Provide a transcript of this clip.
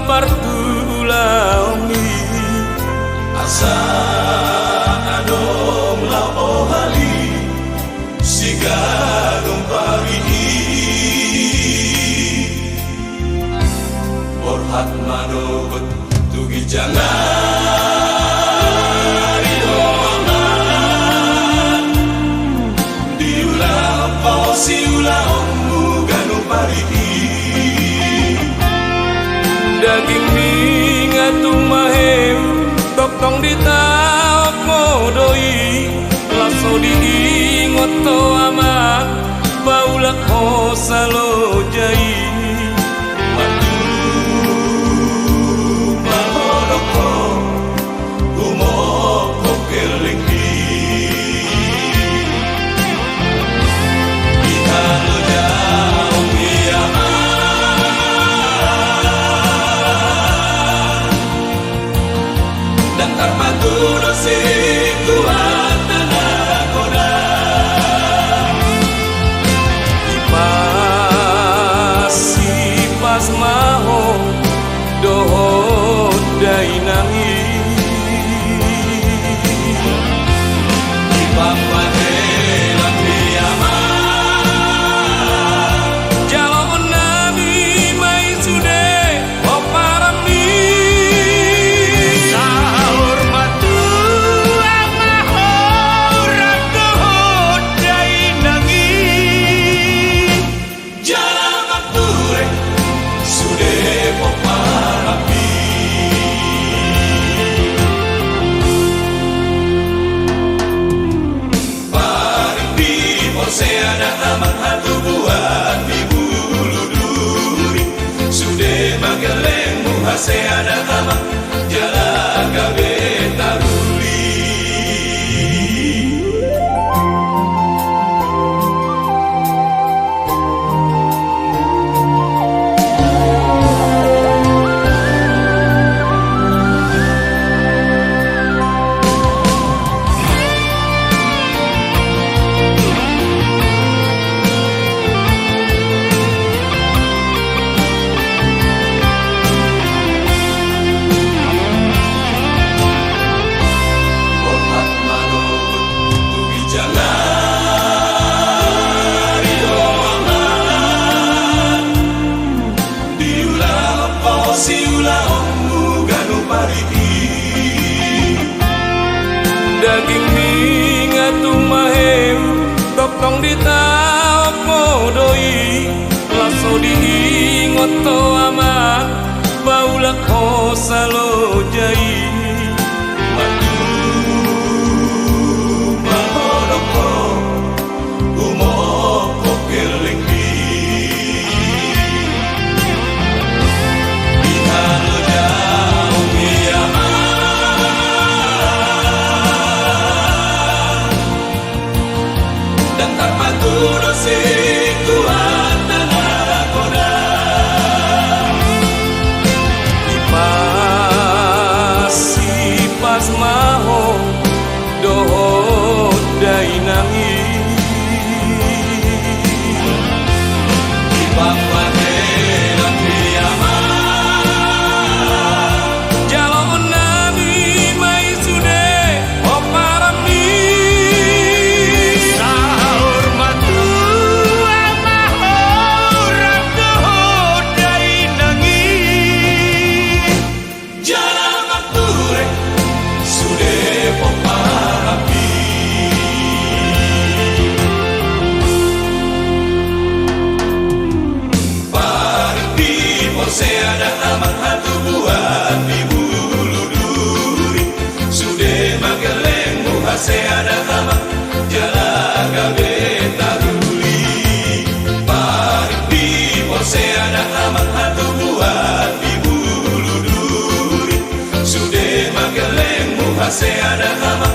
partulangi asa adong lao hali sigadong parihi borhat manogot tugi jangan idoman diulah pau siulah ommu ganu parihi daging ningatung mahem tokong ditaok modoi laso diingot to amat baulak ho salo jai matu mahodoko umoko keling di ihalo jauh dan tarmaturo si kuat nakoda pas maho dohot dainangi ipang padelang diaman jalon nabi mai sude oparami sahur matu amaho radohot dainangi jalan mature sude poparapi paripi porseana aman hatu buat di bulu duri sude mageleng muhaseana aman jalan gabe taruli daging ningatung mahem tokong ditaok modoi laso diingot to amat baulak ho salo jai matu mahodoko umoko keling di ihalo jauh dan tarmaturo si kuat nakoda pas maho dohot dainangi ipang padelang diaman jalon nabi mai sude oparami sahur matu amaho radohot dainangi jalan mature sude poparapi paripi porseana aman hatu buat di bulu duri sude mageleng muhaseana aman jalan gabe taruli paripi porseana aman hatu buat di bulu duri sude mageleng muhaseana aman